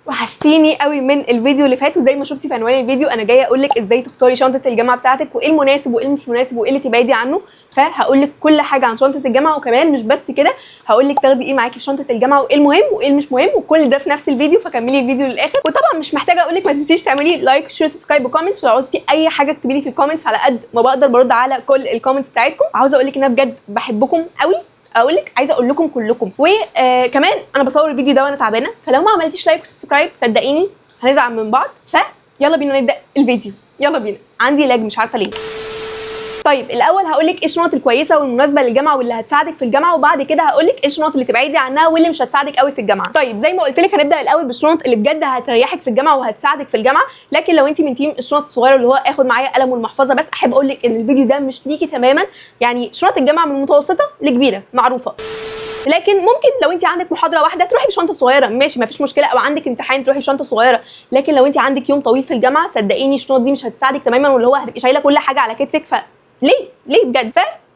وحشتيني قوي من الفيديو اللي فات، وزي ما شفتي في عنوان الفيديو انا جايه اقول لك ازاي تختاري شنطه الجامعه بتاعتك، وايه المناسب وايه اللي مش مناسب وايه اللي تبعدي عنه. فهقول لك كل حاجه عن شنطه الجامعه، وكمان مش بس كده هقول لك تاخدي ايه معاكي في شنطه الجامعه، وايه المهم وايه اللي مش مهم، وكل ده في نفس الفيديو. فكملي الفيديو للاخر. وطبعا مش محتاجه اقول لك ما تنسيش تعملي لايك شير سبسكرايب وكومنتس، ولو عاوزتي اي حاجه اكتبي لي في الكومنتس على قد ما بقدر برد على كل الكومنتس بتاعتكم. عاوزه اقول لك ان انا بجد بحبكم قوي، اقول لك عايزه اقول لكم كلكم. وكمان انا بصور الفيديو ده وانا تعبانه، فلو ما عملتيش لايك وسبسكرايب صدقيني هنزعل من بعض. فيلا بينا نبدا الفيديو، يلا بينا. عندي لاج مش عارفه ليه. طيب الاول هقول لك ايه الشنط الكويسه والمناسبه للجامعه واللي هتساعدك في الجامعه، وبعد كده هقول لك ايه الشنط اللي تبعدي عنها واللي مش هتساعدك قوي في الجامعه. طيب زي ما قلت لك هنبدا الاول بالشنط اللي بجد هتريحك في الجامعه وهتساعدك في الجامعه. لكن لو انت من تيم الشنط الصغيره اللي هو اخد معايا قلم والمحفظه بس، احب اقول لك ان الفيديو ده مش ليكي تماما. يعني شنط الجامعه من متوسطه لكبيره معروفه، لكن ممكن لو انت عندك محاضره واحده تروحي بشنطه صغيره، ماشي مفيش مشكله، او عندك امتحان تروحي بشنطه صغيره. لكن لو انت عندك يوم طويل في الجامعه صدقيني الشنط دي مش هتساعدك تماما، واللي هو هتبقي شايله كل حاجه على كتفك. ليه بجد؟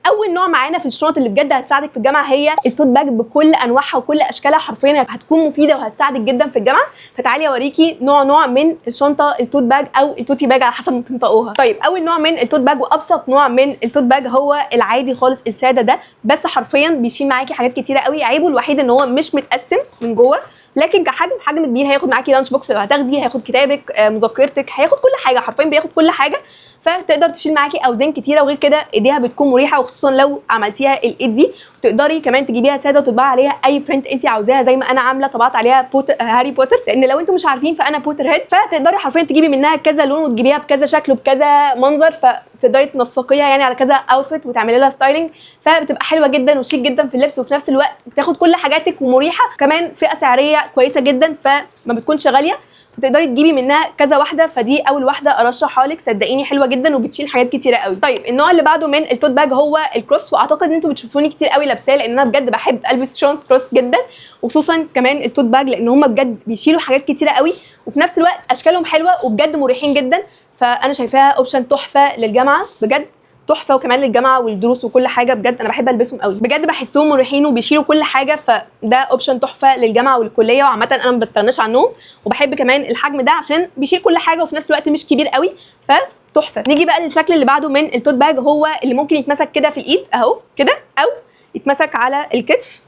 اول نوع معانا في الشنط اللي بجد هتساعدك في الجامعه هي التوت باج بكل انواعها وكل اشكالها، حرفيا هتكون مفيده وهتساعدك جدا في الجامعه. فتعالي اوريكي نوع من الشنطه التوت باج او التوتي باج على حسب ما تنطقوها. طيب اول نوع من التوت باج وابسط نوع من التوت باج هو العادي خالص الساده ده، بس حرفيا بيشيل معاكي حاجات كتيره قوي. عيبه الوحيد ان هو مش متقسم من جوه، لكن حجم كبير. هياخد معاكي لانش بوكس لو هتاخدي، هياخد كتابك مذكرتك، هياخد كل حاجه، حرفيا بياخد كل حاجه. فتقدر تشيل معاكي اوزان كتيره، وغير كده ايديها بتكون مريحه، وخصوصا لو عملتيها الايد دي. وتقدري كمان تجيبيها ساده وتطبعي عليها اي برنت انت عاوزاها، زي ما انا عامله طبعت عليها هاري بوتر. لان لو انتم مش عارفين فانا بوتر هيد، فتقدري حرفيا تجيبي منها كذا لون وتجيبيها بكذا شكل وبكذا منظر، فتقدري تنسقيها يعني على كذا اوتفيت وتعملي لها ستايلنج. فبتبقى حلوه جدا وشيك جدا في اللبس، وفي نفس الوقت بتاخد كل حاجاتك ومريحه، كمان فئه سعريه كويسه جدا فما بتكونش غاليه، فتقدري تجيبي منها كذا واحده. فدي اول واحده ارشحها لك، صدقيني حلوه جدا وبتشيل حاجات كتيره قوي. طيب النوع اللي بعده من التوت باج هو الكروس، واعتقد ان انتوا بتشوفوني كتير قوي لابساه، لان انا بجد بحب البس شنط كروس جدا، وخصوصا كمان التوت باج لان هم بجد بيشيلوا حاجات كتيره قوي، وفي نفس الوقت اشكالهم حلوه وبجد مريحين جدا. فانا شايفاها اوبشن تحفه للجامعه، بجد تحفه، وكمان للجامعه والدروس وكل حاجه. بجد انا بحب البسهم قوي، بجد بحسهم مريحين وبيشيلوا كل حاجه. فده اوبشن تحفه للجامعه والكليه، وعامه انا ما بستغناش عنهم. وبحب كمان الحجم ده عشان بيشيل كل حاجه وفي نفس الوقت مش كبير قوي، فتحفه. نيجي بقى للشكل اللي بعده من التوت باج، هو اللي ممكن يتمسك كده في الايد اهو كده، او يتمسك على الكتف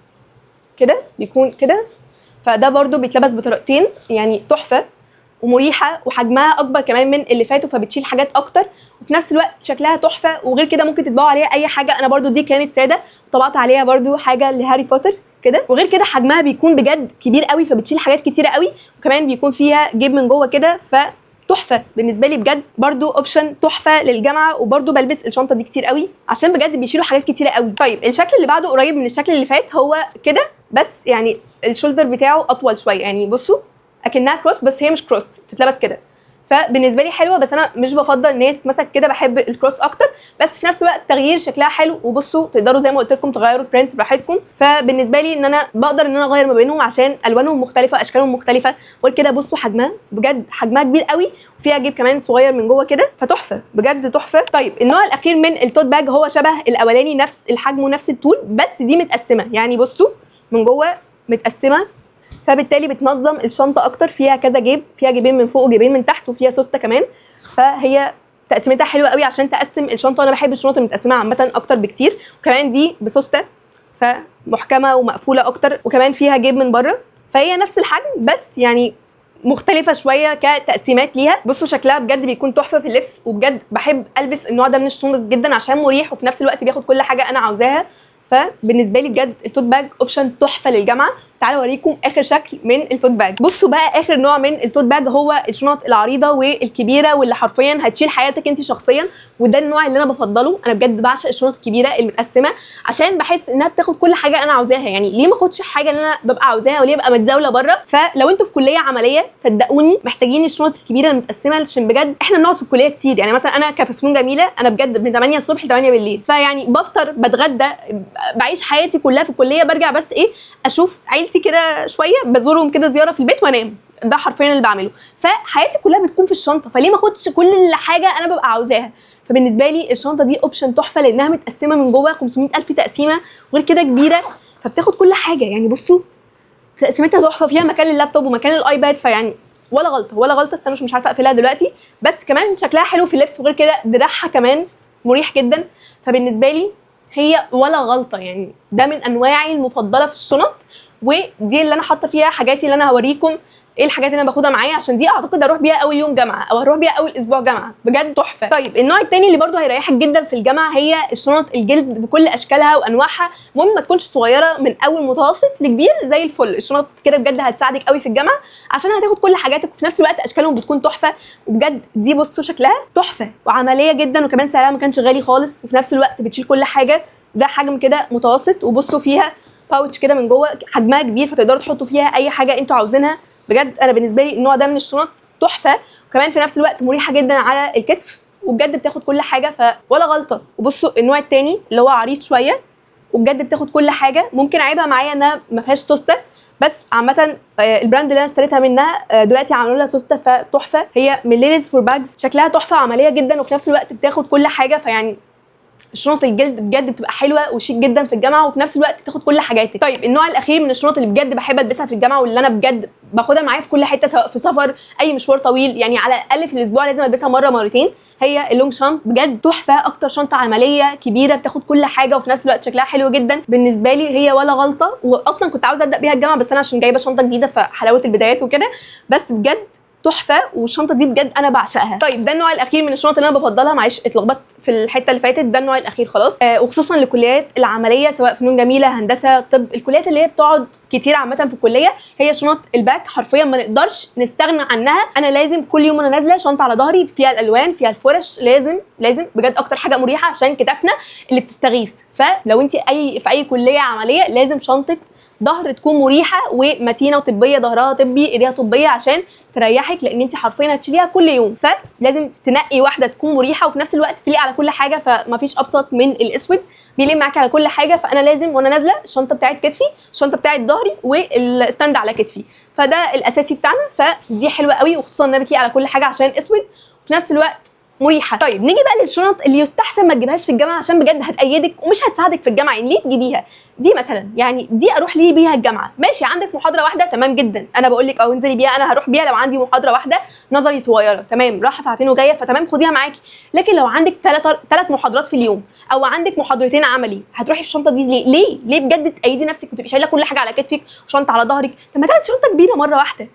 كده، بيكون كده. فده برده بيتلبس بطريقتين، يعني تحفه ومريحه، وحجمها اكبر كمان من اللي فاتوا فبتشيل حاجات اكتر، وفي نفس الوقت شكلها تحفه. وغير كده ممكن تطبعوا عليها اي حاجه، انا برده دي كانت ساده طبعت عليها برده حاجه لهاري بوتر كده. وغير كده حجمها بيكون بجد كبير قوي فبتشيل حاجات كتيره قوي، وكمان بيكون فيها جيب من جوه كده. تحفه بالنسبه لي بجد، برده اوبشن تحفه للجامعه. وبرده بلبس الشنطه دي كتير قوي عشان بجد بيشيلوا حاجات كتيره قوي. طيب الشكل اللي بعده قريب من الشكل اللي فات، هو كده بس يعني الشولدر بتاعه اطول شويه، يعني بصوا اكنها كروس بس هي مش كروس، تتلبس كده. فبالنسبه لي حلوه، بس انا مش بفضل ان هي تتمسك كده، بحب الكروس اكتر. بس في نفس الوقت تغيير شكلها حلو، وبصوا تقدروا زي ما قلت لكم تغيروا البرنت براحتكم. فبالنسبه لي ان انا بقدر ان انا اغير ما بينهم عشان الوانهم مختلفه اشكالهم مختلفه. وغير كده بصوا حجمها بجد حجمها كبير قوي، وفيها جيب كمان صغير من جوه كده، فتحفه بجد تحفه. طيب النوع الاخير من التوت باج هو شبه الاولاني، نفس الحجم ونفس الطول، بس دي متقسمه، يعني بصوا من جوه متقسمه، فبالتالي بتنظم الشنطه اكتر. فيها كذا جيب، فيها جيبين من فوق وجيبين من تحت، وفيها سوسته كمان. فهي تقسيمتها حلوه قوي عشان تقسم الشنطه، وانا بحب الشنط المتقسمه عامه اكتر بكتير. وكمان دي بسوسته فمحكمه ومقفوله اكتر، وكمان فيها جيب من بره. فهي نفس الحجم بس يعني مختلفه شويه كتقسيمات ليها. بصوا شكلها بجد بيكون تحفه في اللبس، وبجد بحب البس النوع ده من الشنط جدا عشان مريح، وفي نفس الوقت بياخد كل حاجه انا عاوزاها. فبالنسبه لي بجد التوت باج اوبشن تحفه للجامعه. تعالوا اوريكم اخر شكل من التوت باج. بصوا بقى اخر نوع من التوت باج هو الشنط العريضه والكبيره، واللي حرفيا هتشيل حياتك انت شخصيا. وده النوع اللي انا بفضله. انا بجد بعشق الشنط الكبيره المتقسمه عشان بحس انها بتاخد كل حاجه انا عاوزاها. يعني ليه ما اخدش حاجه اللي انا ببقى عاوزاها وليه ابقى متزاوله بره؟ فلو انتوا في كليه عمليه صدقوني محتاجين الشنط الكبيره المتقسمه، عشان بجد احنا بنقعد في الكليه كتير. يعني مثلا انا كفي فنون جميله، انا بجد من 8 الصبح ل 8 بالليل، فيعني بفطر بتغدى بعيش حياتي كلها في الكليه، برجع بس ايه اشوف عيلتي كده شويه، بزورهم كده زياره في البيت وانام. ده حرفيا اللي بعمله. فحياتي كلها بتكون في الشنطه، فليه ما اخدش كل حاجه انا ببقى عاوزاها؟ فبالنسبه لي الشنطه دي اوبشن تحفه، لانها متقسمه من جوه 500,000 تقسيمه، وغير كده كبيره فبتاخد كل حاجه. يعني بصوا تقسيمتها تحفه، فيها مكان اللابتوب ومكان الايباد، فيعني ولا غلطه ولا غلطه. استنى مش عارفه اقفلها دلوقتي، بس كمان شكلها حلو في اللبس، وغير كده دراعها كمان مريح جدا. فبالنسبه لي هي ولا غلطه، يعني ده من انواعي المفضله في الشنط، ودي اللي انا حاطه فيها حاجاتي اللي انا هوريكم ايه الحاجات اللي انا باخدها معايا، عشان دي اعتقد اروح بيها اول يوم جامعه او هروح بيها اول اسبوع جامعه، بجد تحفه. طيب النوع التاني اللي برده هيريحك جدا في الجامعه هي الشنط الجلد بكل اشكالها وانواعها. المهم ما تكونش صغيره، من اول متوسط لكبير زي الفل. الشنط كده بجد هتساعدك قوي في الجامعه عشان هتاخد كل حاجاتك، وفي نفس الوقت اشكالهم بتكون تحفه. وبجد دي بصوا شكلها تحفه وعمليه جدا، وكمان سعرها ما كانش غالي خالص، وفي نفس الوقت بتشيل كل حاجه. ده حجم كده متوسط، وبصوا فيها باوتش كده من جوه حجمها كبير، فتقدروا تحطوا فيها اي حاجه انتوا عاوزينها. بجد انا بالنسبه لي النوع ده من الشنط تحفه، وكمان في نفس الوقت مريحه جدا على الكتف، وبجد بتاخد كل حاجه فولا غلطه. وبصوا النوع التاني اللي هو عريض شويه، وبجد بتاخد كل حاجه. ممكن عيبها معايا انها ما فيهاش سوسته، بس عامه البراند اللي انا اشتريتها منها دلوقتي عملوا لها سوسته فتحفه. هي من ليليز فور باجز، شكلها تحفه عمليه جدا، وفي نفس الوقت بتاخد كل حاجه. فيعني الشنط الجلد بجد بتبقى حلوه وشيك جدا في الجامعه، وفي نفس الوقت تاخد كل حاجاتك. طيب النوع الاخير من الشنط اللي بجد بحب البسها في الجامعه، واللي انا بجد باخدها معايا في كل حته، سواء في سفر اي مشوار طويل، يعني على الاقل في الاسبوع لازم البسها مره مرتين، هي اللونج شانت. بجد تحفه، اكتر شنطه عمليه كبيره بتاخد كل حاجه، وفي نفس الوقت شكلها حلو جدا. بالنسبه لي هي ولا غلطه، واصلا كنت عاوزه ابدا بيها الجامعه، بس انا عشان جايبه شنطه جديده فحلاوه البدايات وكده، بس بجد تحفه، والشنطه دي بجد انا بعشقها. طيب ده النوع الاخير من الشنط اللي انا بفضلها، معلش اتلخبطت في الحته اللي فاتت، ده النوع الاخير خلاص. وخصوصا للكليات العمليه، سواء فنون جميله، هندسه، طب، الكليات اللي هي بتقعد كتير عامه في الكليه، هي شنط الباك حرفيا ما نقدرش نستغنى عنها. انا لازم كل يوم وانا نازله شنطه على ظهري فيها الالوان، فيها الفرش، لازم بجد اكتر حاجه مريحه عشان كتافنا اللي بتستغيث. فلو انت في اي كليه عمليه لازم شنطه ظهر تكون مريحه ومتينه وطبيه، ظهرها طبي ايديها طبيه عشان تريحك، لان انت حرفيا هتشيليها كل يوم. فلازم تنقي واحده تكون مريحه وفي نفس الوقت تليق على كل حاجه. فمفيش ابسط من الاسود، بيليق معاكي على كل حاجه. فانا لازم وانا نازله الشنطه بتاعت كتفي، الشنطه بتاعت ظهري، والستاند على كتفي، فده الاساسي بتاعنا. فدي حلوه قوي، وخصوصا انها بتليق على كل حاجه عشان اسود وفي نفس الوقت مريحه. طيب نيجي بقى للشنط اللي يستحسن ما تجيبهاش في الجامعه، عشان بجد هتأيدك ومش هتساعدك في الجامعه. يعني ليه تجيبيها؟ دي مثلا يعني دي اروح ليه بيها الجامعه؟ ماشي عندك محاضره واحده تمام جدا، انا بقول لك او انزلي بيها، انا هروح بيها لو عندي محاضره واحده نظري صغيره تمام، رايحه ساعتين وجايه، فتمام خديها معاكي. لكن لو عندك ثلاث محاضرات في اليوم، او عندك محاضرتين عملي، هتروحي في الشنطه دي ليه بجد تأيدي نفسك وتبقي شايله كل حاجه على كتفك وشنطه على ظهرك؟ طب ما تاخدي شنطه كبيره مره واحده.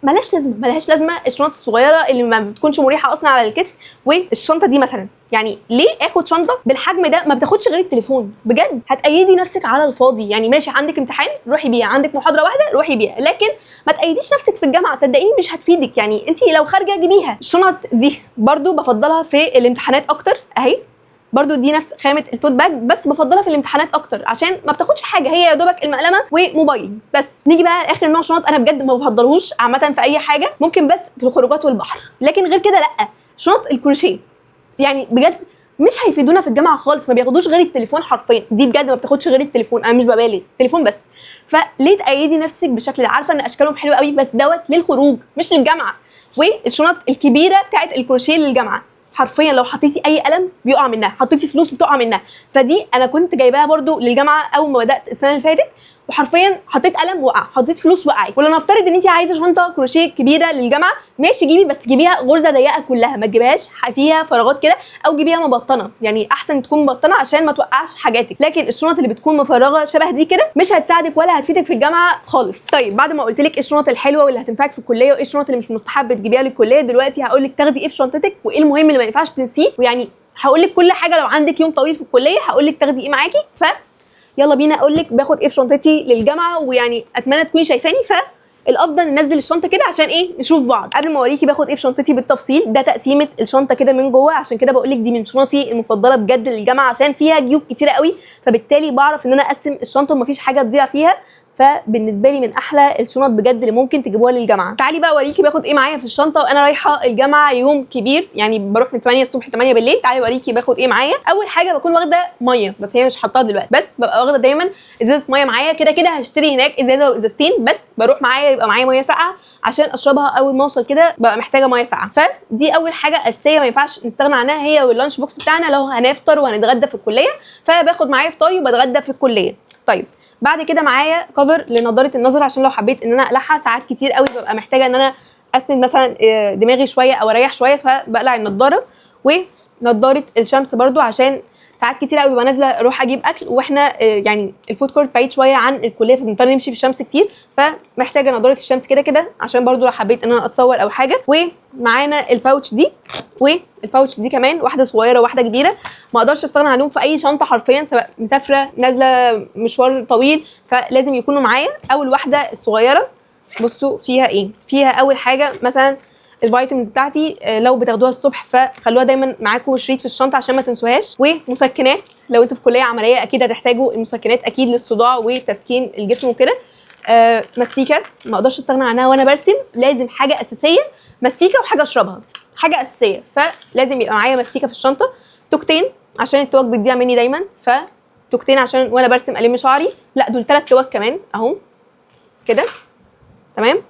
ملهاش لازمه الشنط الصغيره اللي ما بتكونش مريحه اصلا على الكتف. والشنطه دي مثلا، يعني ليه اخد شنطه بالحجم ده ما بتاخدش غير التليفون؟ بجد هتأيدي نفسك على الفاضي. يعني ماشي عندك امتحان روحي بيها، عندك محاضره واحده روحي بيها، لكن ما تأيديش نفسك في الجامعه، صدقيني مش هتفيدك. يعني انت لو خارجه جيبيها. الشنط دي برضو بفضلها في الامتحانات اكتر، اهي برضو دي نفس خامه التوت باج، بس بفضلها في الامتحانات اكتر عشان ما بتاخدش حاجه، هي يا دوبك المقلمه وموبايل بس. نيجي بقى لاخر نوع شنط انا بجد ما بفضلهوش عامه في اي حاجه، ممكن بس في الخروجات والبحر، لكن غير كده لا. شنط الكروشيه يعني بجد مش هيفيدونا في الجامعه خالص، ما بياخدوش غير التليفون حرفيا. دي بجد ما بتاخدش غير التليفون، انا مش ببالغ، تليفون بس. فليه تأيدي نفسك بالشكل ده؟ عارفه ان اشكالهم حلوه قوي، بس دوت للخروج مش للجامعه. والشنط الكبيره بتاعت الكروشيه للجامعه، حرفيا لو حطيتي اي قلم بيقع منها، حطيتي فلوس بتقع منها. فدي انا كنت جايباها برضو للجامعه اول ما بدات السنه اللي فاتت، وحرفيا حطيت قلم وقع، حطيت فلوس وقعت. ولا نفترض ان انت عايزه شنطه كروشيه كبيره للجامعه، ماشي جيبي، بس جيبيها غرزه ضيقه كلها، ما تجيبهاش فيها فراغات كده، او جيبيها مبطنه، يعني احسن تكون مبطنه عشان ما توقعش حاجاتك. لكن الشنط اللي بتكون مفرغه شبه دي كده مش هتساعدك ولا هتفيدك في الجامعه خالص. طيب بعد ما قلت لك ايه الشنط الحلوه واللي هتنفعك في الكليه، وايه الشنط اللي مش مستحب تجيبيها للكليه، دلوقتي هقول لك تاخدي ايه في شنطتك، وايه المهم اللي ما ينفعش تنسيه. ويعني هقول لك كل حاجه، لو عندك يوم طويل في الكليه هقول لك تاخدي ايه معاكي. يلا بينا اقول لك باخد ايه في شنطتي للجامعه، ويعني اتمنى تكوني شايفاني. الافضل ننزل الشنطه كده عشان ايه نشوف بعض. قبل ما اوريكي باخد ايه في شنطتي بالتفصيل، ده تقسيمه الشنطه كده من جوه، عشان كده بقول لك دي من شنطي المفضله بجد للجامعه، عشان فيها جيوب كتيره قوي، فبالتالي بعرف ان انا اقسم الشنطه ومفيش حاجه تضيع فيها. فبالنسبه لي من احلى الشنط بجد اللي ممكن تجيبوها للجامعه. تعالي بقى اوريكي باخد ايه معايا في الشنطه وانا رايحه الجامعه يوم كبير، يعني بروح من 8 الصبح ل 8 بالليل. تعالي اوريكي باخد ايه معايا. اول حاجه بكون واخده ميه، بس هي مش حاطاها دلوقتي، بس ببقى واخده دايما ازازه ميه معايا، كده كده هشتري هناك ازازه وازازتين، بس بروح معايا يبقى معايا ميه ساقعه عشان اشربها اول ما اوصل، كده ببقى محتاجه ميه ساقعه. فدي اول حاجه اساسيه ما ينفعش نستغنى عنها، هي واللانش بوكس بتاعنا لو هنفطر وهنتغدى في الكليه، فباخد معايا فطاري وبتغدى في الكليه. طيب بعد كده معايا كفر لنضاره النظر عشان لو حبيت ان انا اقلعها. ساعات كتير قوي ببقى محتاجه ان انا اسند مثلا دماغي شويه او اريح شويه فبقلع النضاره. ونضاره الشمس برده عشان ساعات كتير قوي ببقى نازله اروح اجيب اكل واحنا يعني الفود كورت بعيد شويه عن الكليه فبنضطر نمشي في الشمس كتير فمحتاجه نضاره الشمس كده كده عشان برده لو حبيت ان انا اتصور او حاجه. ومعانا الباوتش دي، والباوتش دي كمان واحده صغيره وواحده كبيره ما اقدرش استغنى عنهم في اي شنطه حرفيا سواء مسافره نازله مشوار طويل فلازم يكونوا معايا. اول واحده الصغيره بصوا فيها ايه، فيها اول حاجه مثلا الفيتامينز بتاعتي لو بتاخدوها الصبح فخلوها دايما معاكم شريط في الشنطه عشان ما تنسوهاش. ومسكنات لو انتوا في كليه عمليه اكيد هتحتاجوا المسكنات اكيد للصداع وتسكين الجسم وكده. مستيكه ما اقدرش استغنى عنها وانا برسم، لازم حاجه اساسيه مستيكه وحاجه اشربها، حاجه اساسيه فلازم يبقى معايا مستيكه في الشنطه. توكتين عشان التوك بتضيع مني دايما فتوكتين عشان وانا برسم الم شعري. لا دول 3 توك كمان اهو كده تمام.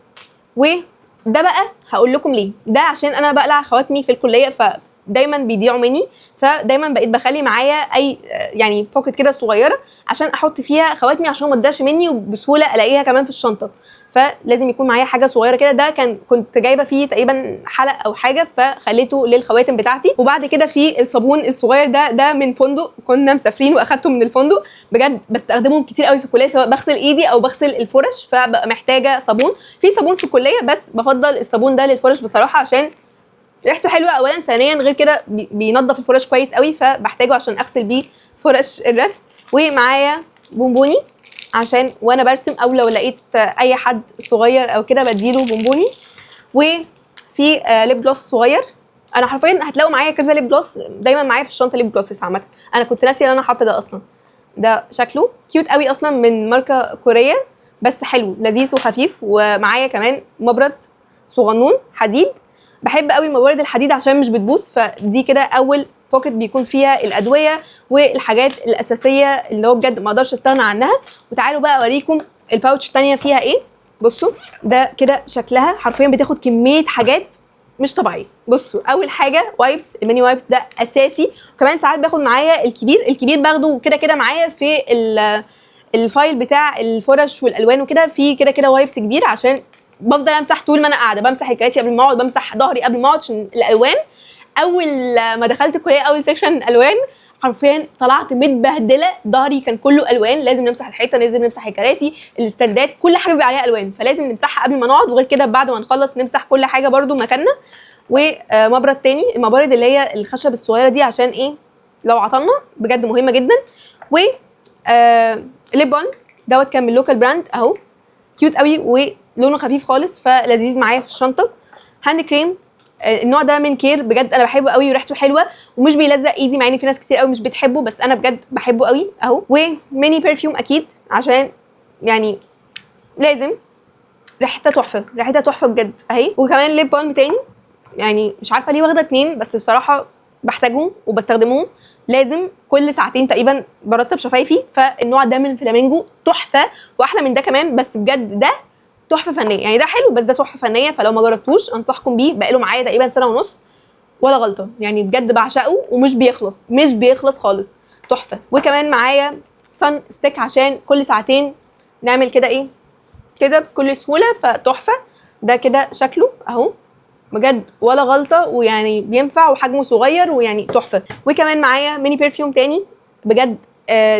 وده بقى هقول لكم ليه، ده عشان انا بقلع خواتمي في الكليه فدايما بيضيعوا مني فدايما بقيت بخلي معايا اي يعني بوكيت كده صغيره عشان احط فيها خواتمي عشان ما تضيعش مني وبسهوله الاقيها كمان في الشنطه. فلازم يكون معايا حاجه صغيره كده. ده كنت جايبه فيه تقريبا حلق او حاجه فخليته للخواتم بتاعتي. وبعد كده في الصابون الصغير ده من فندق كنا مسافرين واخدته من الفندق بجد بستخدمهم كتير قوي في الكليه سواء بغسل ايدي او بغسل الفرش فبقى محتاجه صابون. في صابون في الكليه بس بفضل الصابون ده للفرش بصراحه عشان ريحته حلوه اولا، ثانيا غير كده بينظف الفرش كويس قوي فبحتاجه عشان اغسل بيه فرش الرسم. ومعايا بونبوني عشان وانا برسم او لو لقيت اي حد صغير او كده بديله بونبوني. وفي ليب جلوس صغير، انا حرفيا هتلاقوا معايا كذا ليب جلوس دايما معايا في الشنطه ليب جلوسز عامه. انا كنت ناسيه ان انا حاطه ده اصلا، ده شكله كيوت قوي اصلا من ماركه كوريه بس حلو لذيذ وخفيف. ومعايا كمان مبرد صغنون حديد، بحب قوي الموارد الحديد عشان مش بتبوظ فدي كده اول بوكيت بيكون فيها الادويه والحاجات الاساسيه اللي هو بجد ما اقدرش استغنى عنها. وتعالوا بقى اوريكم الباوتش الثانيه فيها ايه. بصوا ده كده شكلها حرفيا بتاخد كميه حاجات مش طبيعيه. بصوا اول حاجه وايبس، الميني وايبس ده اساسي، وكمان ساعات باخد معايا الكبير باخده كده كده معايا في الفايل بتاع الفرش والالوان وكده. في كده كده وايبس كبير عشان بفضل امسح طول ما انا قاعده، بمسح الكراسي قبل ما اقعد، بمسح ظهري قبل ما اقعد عشان الالوان. اول ما دخلت الكليه اول سيكشن الوان حرفيا طلعت متبهدله، ظهري كان كله الوان، لازم نمسح الحيطه، لازم نمسح الكراسي، الاستندات، كل حاجه بيبقى عليها الوان فلازم نمسحها قبل ما نقعد، وغير كده بعد ما نخلص نمسح كل حاجه برده مكاننا. ومبرد تاني، المبارد اللي هي الخشب الصغيره دي عشان ايه لو عطلنا بجد مهمه جدا. و ليب بالم دوت كان من لوكال براند اهو كيوت قوي ولونه خفيف خالص فلذيذ معايا في الشنطه. هاند كريم النوع ده من كير بجد انا بحبه قوي وريحته حلوه ومش بيلزق ايدي مع ان في ناس كتير قوي مش بتحبه بس انا بجد بحبه قوي اهو. وميني برفيوم اكيد عشان يعني لازم، ريحتها تحفه، ريحتها تحفه بجد اهي. وكمان ليب بالم تاني يعني مش عارفه ليه واخده 2 بس بصراحه بحتاجهم وبستخدمهم لازم كل ساعتين تقريبا برطب شفايفي. فالنوع ده من فلامينجو تحفه واحلى من ده كمان بس بجد ده تحفه فنيه يعني، ده حلو بس ده تحفه فنيه فلو ما جربتوش انصحكم بيه. بقاله معايا تقريبا 1.5 سنة ولا غلطه يعني بجد بعشقه ومش بيخلص خالص تحفه. وكمان معايا سان ستيك عشان كل ساعتين نعمل كده ايه كده بكل سهوله فتحفه. ده كده شكله اهو بجد ولا غلطه ويعني بينفع وحجمه صغير ويعني تحفه. وكمان معايا ميني برفيوم تاني بجد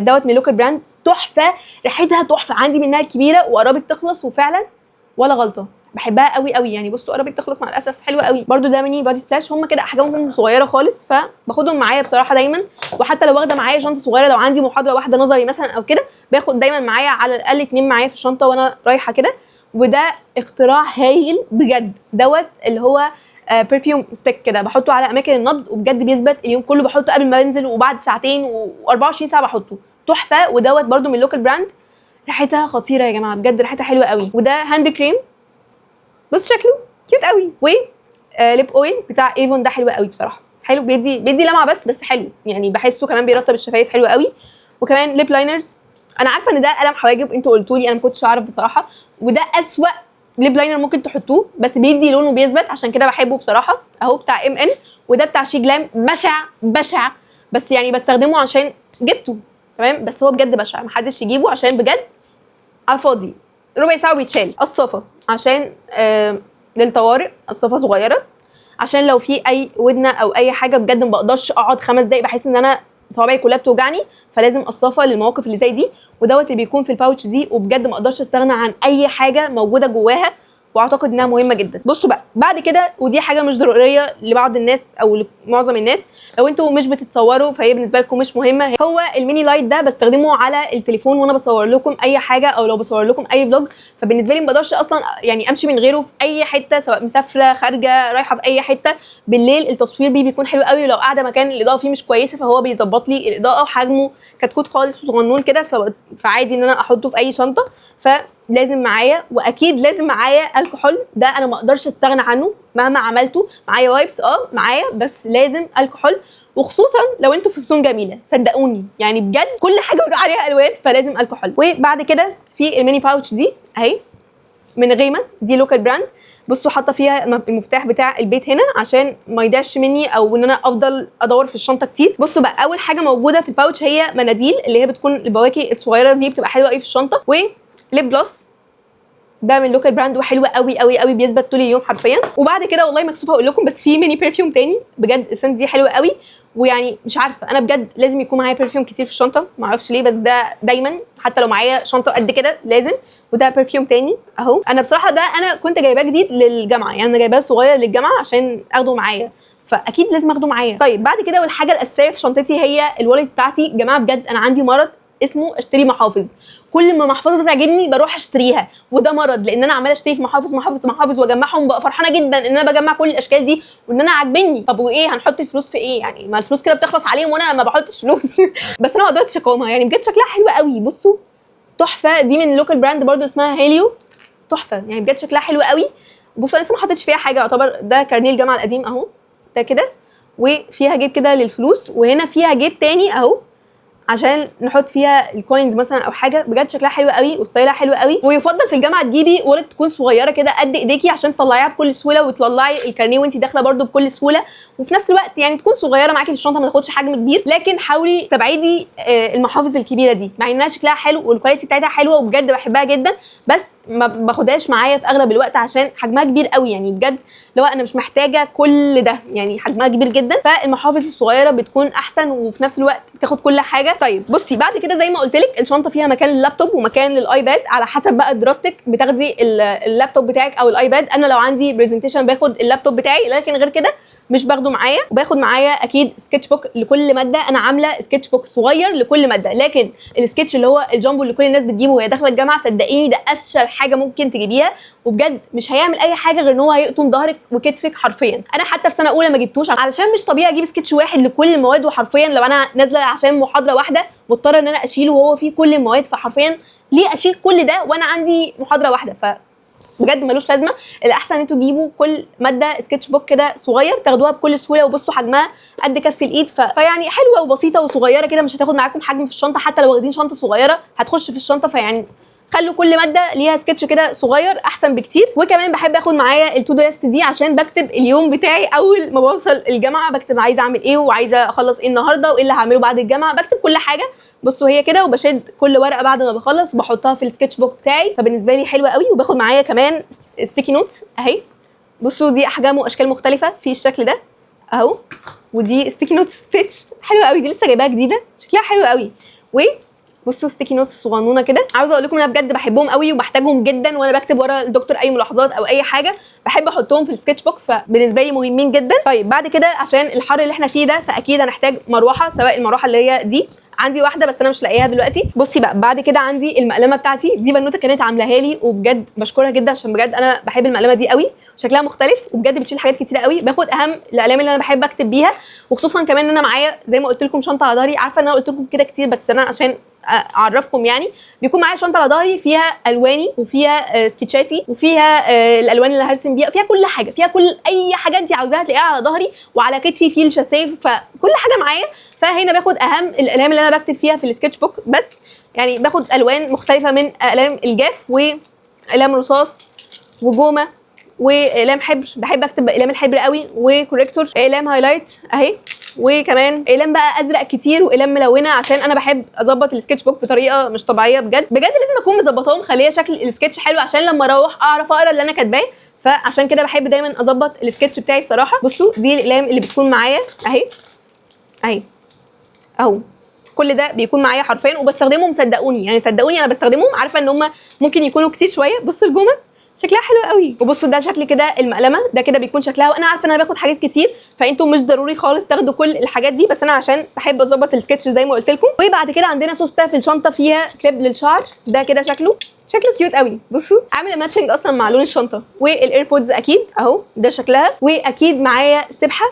دوت من لوكال براند تحفه، ريحتها تحفه، عندي منها كبيره وقربت تخلص وفعلا ولا غلطه بحبها قوي قوي يعني. بصوا قربت تخلص مع الاسف حلوه قوي برده. ده ميني بادي سبلاش، هم كده احجامهم صغيره خالص فباخدهم معايا بصراحه دايما. وحتى لو واخده معايا شنطه صغيره لو عندي محاضره واحده نظري مثلا او كده باخد دايما معايا على الاقل 2 معايا في الشنطه وانا رايحه كده. وده اختراع هايل بجد دوت اللي هو برفيوم ستيك كده بحطه على اماكن النبض وبجد بيثبت اليوم كله، بحطه قبل ما انزل وبعد ساعتين و24 ساعه بحطه تحفه. ودوت برده من لوكال براند ريحتها خطيره يا جماعه بجد ريحتها حلوه قوي. وده هاند كريم بص شكله كيوت قوي. و ليب اويل بتاع ايفون ده حلو قوي بصراحه، حلو بيدي لمعه بس حلو يعني بحسه كمان بيرطب الشفايف حلو قوي. وكمان ليب لاينرز، انا عارفه ان ده قلم حواجب انتوا قلتوا لي انا ما كنتش اعرف بصراحه، وده اسوأ ليب لاينر ممكن تحطوه بس بيدي لون وبيثبت عشان كده بحبه بصراحه اهو بتاع ام ان. وده بتاع شي جلام بشع بس يعني بستخدمه عشان جبته تمام بس هو بجد بشع محدش يجيبه عشان بجد على الفاضي، ربع ساعه وبيتشال. قصافه عشان للطوارئ، قصافه صغيره عشان لو في اي ودنه او اي حاجه بجد ما بقدرش اقعد 5 دقايق، بحس ان انا صوابعي كلها بتوجعني، فلازم قصافه للمواقف اللي زي دي. ودوت اللي بيكون في الباوتش دي، وبجد ما اقدرش استغنى عن اي حاجه موجوده جواها، واعتقد انها مهمه جدا. بصوا بقى بعد كده، ودي حاجه مش ضروريه لبعض الناس او لمعظم الناس، لو انتوا مش بتتصوروا فهي بالنسبه لكم مش مهمه. هو الميني لايت ده بستخدمه على التليفون وانا بصور لكم اي حاجه، او لو بصور لكم اي فلوج، فبالنسبه لي ما بقدرش اصلا يعني امشي من غيره في اي حته، سواء مسافره خارجه رايحه في اي حته. بالليل التصوير بيه بيكون حلو قوي، لو قاعده مكان الاضاءه فيه مش كويسه فهو بيظبط لي الاضاءه، وحجمه كتكوت خالص وصغنون كده، فعادي ان انا احطه في اي شنطه. فلازم معايا، واكيد لازم معايا الكحول، ده انا ما اقدرش استغنى عنه مهما عملته. معايا وايبس معايا، بس لازم الكحول، وخصوصا لو انتوا في فطون جميله، صدقوني يعني بجد كل حاجه بيقولوا عليها الوان، فلازم الكحول. وبعد كده في الميني باوتش دي اهي من غيمه، دي لوكال براند. بصوا حاطه فيها المفتاح بتاع البيت هنا عشان ما يضيعش مني، او ان انا افضل ادور في الشنطه كتير. بصوا بقى، اول حاجه موجوده في الباوتش هي مناديل، اللي هي بتكون البواكي الصغيره دي، بتبقى حلوه قوي في الشنطه. وليب جلوس ده من لوكال براند، وحلو قوي قوي قوي، بيثبت طول اليوم حرفيا. وبعد كده والله مكسوفه اقول لكم، بس في ميني برفيوم تاني بجد السنت دي حلوه قوي، ويعني مش عارفه انا بجد لازم يكون معايا برفيوم كتير في الشنطه، ما اعرفش ليه، بس ده دايما حتى لو معايا شنطه قد كده لازم. وده برفيوم تاني اهو. انا بصراحه ده انا كنت جايباه جديد للجامعه، يعني انا جايباه صغير للجامعه عشان اخده معايا، فاكيد لازم اخده معايا. طيب بعد كده، والحاجه الاساسيه في شنطتي هي الوالت بتاعتي. جماعه بجد انا عندي مرض اسمه اشتري محافظ، كل ما محفظه تعجبني بروح اشتريها، وده مرض، لان انا عماله اشتري في محافظ واجمعهم، بقى فرحانه جدا ان انا بجمع كل الاشكال دي وان انا عاجبني. طب وايه، هنحط الفلوس في ايه يعني؟ ما الفلوس كده بتخلص عليهم وانا ما بحطش فلوس. بس انا ما قدرتش اقاومها، يعني بجد شكلها حلو قوي. بصوا تحفه، دي من لوكال براند برضو اسمها هيليو، تحفه يعني بجد شكلها حلو قوي. بصوا انا لسه ما حطيتش فيها حاجه، يعتبر ده كارنيه الجامعه القديم اهو، ده كده، وفيها جيب كده للفلوس، وهنا فيها جيب تاني اهو عشان نحط فيها الكوينز مثلا او حاجه. بجد شكلها حلو قوي وستايلها حلو قوي. ويفضل في الجامعه تجيبي والت تكون صغيره كده قد ايديكي عشان تطلعيها بكل سهوله، وتطلعي الكارنيه وانت داخله برده بكل سهوله، وفي نفس الوقت يعني تكون صغيره معاكي في الشنطه، ما تاخدش حجم كبير. لكن حاولي تبعدي المحافظ الكبيره دي، مع انها شكلها حلو والكواليتي بتاعتها حلوه وبجد بحبها جدا، بس ما باخدهاش معايا في اغلب الوقت عشان حجمها كبير قوي. يعني بجد لو انا مش محتاجه كل ده، يعني حجمها كبير جدا، فالمحافظ الصغيره بتكون احسن، وفي نفس الوقت تاخد كل حاجه. طيب بصي بعد كده زي ما قلت لك، الشنطه فيها مكان لللابتوب ومكان للايباد، على حسب بقى دراستك بتاخدي اللابتوب بتاعك او الايباد. انا لو عندي برزنتيشن باخد اللابتوب بتاعي، لكن غير كده مش باخده معايا. وباخد معايا اكيد سكتش بوك لكل ماده، انا عامله سكتش بوك صغير لكل ماده، لكن السكتش اللي هو الجامبو اللي كل الناس بتجيبه وهي داخله الجامعه، صدقيني ده افشل حاجه ممكن تجيبيها، وبجد مش هيعمل اي حاجه غير ان هو هيقطم ظهرك وكتفك حرفيا. انا حتى في سنه اولى ما جبتوش علشان مش طبيعي اجيب سكتش واحد لكل المواد، وحرفيا لو انا نازله عشان محاضره واحده مضطره ان انا اشيله وهو فيه كل المواد، فحرفيا ليه اشيل كل ده وانا عندي محاضره واحده؟ بجد ملوش لازمه. الاحسن ان انتوا تجيبوا كل ماده سكتش بوك كده صغير تاخدوها بكل سهوله، وبصوا حجمها قد كف الايد، فيعني حلوه وبسيطه وصغيره كده، مش هتاخد معاكم حجم في الشنطه، حتى لو واخدين شنطه صغيره هتخش في الشنطه. فيعني خلوا كل ماده ليها سكتش كده صغير احسن بكتير. وكمان بحب اخد معايا التو دو ليست دي عشان بكتب اليوم بتاعي اول ما بوصل الجامعه، بكتب عايزه اعمل ايه وعايزه اخلص ايه النهارده وايه اللي هعمله بعد الجامعه، بكتب كل حاجه. بصوا هي كده، وبشد كل ورقه بعد ما بخلص بحطها في السكتش بوك بتاعي، فبالنسبه لي حلوه قوي. وباخد معايا كمان ستيكي نوتس اهي، بصوا دي احجام واشكال مختلفه في الشكل ده اهو، ودي ستيكي نوتس ستيتش حلوه قوي، دي لسه جايباها جديده شكلها حلو قوي. بصوا ستيكي نوتس صغنونه كده، عاوزه اقول لكم ان انا بجد بحبهم قوي وبحتاجهم جدا، وانا بكتب ورا الدكتور اي ملاحظات او اي حاجه بحب احطهم في السكتش بوك، فبالنسبه لي مهمين جدا. طيب بعد كده عشان الحر اللي احنا فيه ده، فاكيد هنحتاج مروحه، سواء المروحه اللي هي دي، عندي واحده بس انا مش لاقيها دلوقتي. بصي بقى بعد كده عندي المقلمه بتاعتي، دي بنوته كانت عاملاها لي وبجد بشكرها جدا، عشان بجد انا بحب المقلمه دي قوي، شكلها مختلف وبجد بتشيل حاجات كتيره قوي. باخد اهم الاقلام اللي انا بحب اكتب بيها، وخصوصا كمان ان انا معايا زي ما قلت لكم شنطه على ظهري. عارفه ان انا قلت لكم كده كتير، بس انا عشان اعرفكم يعني، بيكون معايا شنطه على ظهري فيها الواني وفيها سكتشاتي وفيها الالوان اللي هرسم بيها، فيها كل حاجه، فيها كل اي حاجه انت عاوزاها تلاقيها على ظهري، وعلى كتفي في الشاسيه، فكل حاجه معايا. فهنا باخد اهم الاقلام اللي انا بكتب فيها في السكتش بوك، بس يعني باخد الوان مختلفه من اقلام الجاف واقلام رصاص وجومه واقلام حبر، بحب اكتب باقلام الحبر قوي، وكوريكتور، اقلام هايلايت اهي وكمان اقلام بقى ازرق كتير واقلام ملونه، عشان انا بحب اظبط السكتش بوك بطريقه مش طبيعيه بجد بجد. لازم اكون مظبطاهم مخليه شكل السكتش حلو عشان لما اروح اعرف اقرا اللي انا كاتباه. فعشان كده بحب دايما اظبط السكتش بتاعي بصراحه. بصوا دي الاقلام اللي بتكون معايا اهي اهو، كل ده بيكون معايا حرفيا وبستخدمهم، صدقوني يعني صدقوني انا بستخدمهم. عارفه ان هم ممكن يكونوا كتير شويه. بصوا الجمل شكلها حلو قوي، وبصوا ده شكل كده المقلمه، ده كده بيكون شكلها. وانا عارفه ان انا باخد حاجات كتير، فانتوا مش ضروري خالص تاخدوا كل الحاجات دي، بس انا عشان بحب اظبط السكتش زي ما قلت لكم. وبعد كده عندنا سوسته في الشنطه فيها كليب للشعر، ده كده شكله كيوت قوي. بصوا عامل ماتشنج اصلا مع لون الشنطه. والايربودز اكيد اهو ده شكلها. واكيد معايا سبحه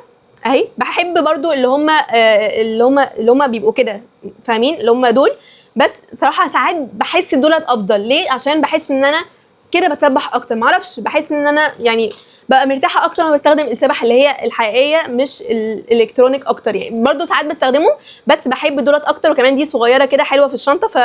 اهي، بحب برضو اللي هم بيبقوا كده فاهمين، اللي هم دول. بس صراحه ساعات بحس دولت افضل. ليه؟ عشان بحس ان انا كده بسبح اكتر، معرفش، بحس ان انا يعني بقى مرتاحه اكتر لما بستخدم السبح اللي هي الحقيقيه مش الالكترونيك اكتر. يعني برضو ساعات بستخدمه بس بحب دولت اكتر. وكمان دي صغيره كده حلوه في الشنطه، ف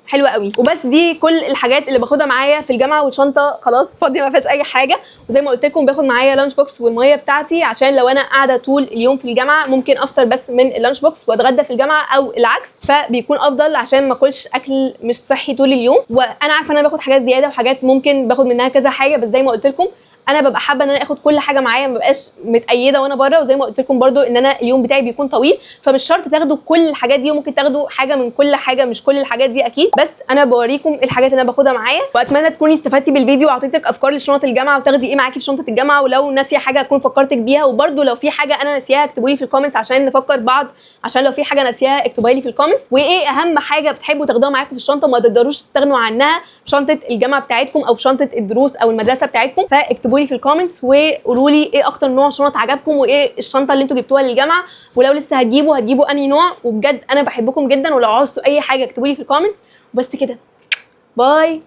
حلوه قوي. وبس دي كل الحاجات اللي باخدها معايا في الجامعه، والشنطه خلاص فاضيه ما فيهاش اي حاجه. وزي ما قلت لكم باخد معايا لانش بوكس والميه بتاعتي، عشان لو انا قاعده طول اليوم في الجامعه ممكن افطر بس من اللانش بوكس واتغدى في الجامعه او العكس، فبيكون افضل عشان ما اكلش اكل مش صحي طول اليوم. وانا عارفه ان انا باخد حاجات زياده وحاجات ممكن باخد منها كذا حاجه، بس زي ما قلت لكم انا ببقى حابه ان انا اخد كل حاجه معايا، ما ببقاش متقيده وانا بره. وزي ما قلت لكم برده ان انا اليوم بتاعي بيكون طويل، فمش شرط تاخدوا كل الحاجات دي، وممكن تاخدوا حاجه من كل حاجه، مش كل الحاجات دي اكيد. بس انا بوريكم الحاجات اللي انا باخدها معايا، واتمنى تكوني استفدتي بالفيديو وعطيتك افكار لشنط الجامعه وتاخدي ايه معاكي في شنطه الجامعه. ولو ناسيه حاجه اكون فكرتك بيها، وبرده لو في حاجه انا ناسياها اكتبوا لي في الكومنتس عشان نفكر بعض. عشان لو في حاجه ناسياها اكتبوها لي في الكومنتس. وايه اهم حاجه بتحبوا تاخدوها معاكم في الشنطه ما تقدروش تستغنوا عنها في شنطه الجامعه بتاعتكم او في شنطه الدروس او المدرسه بتاعتكم، فاكتبوا لي في الكومنتس وقولوا لي ايه اكتر نوع شنط عجبكم، وايه الشنطه اللي انتوا جبتوها للجامعه، ولو لسه هتجيبوا انهي نوع. وبجد انا بحبكم جدا، ولو عاوزتوا اي حاجه اكتبوا لي في الكومنتس. وبس كده، باي.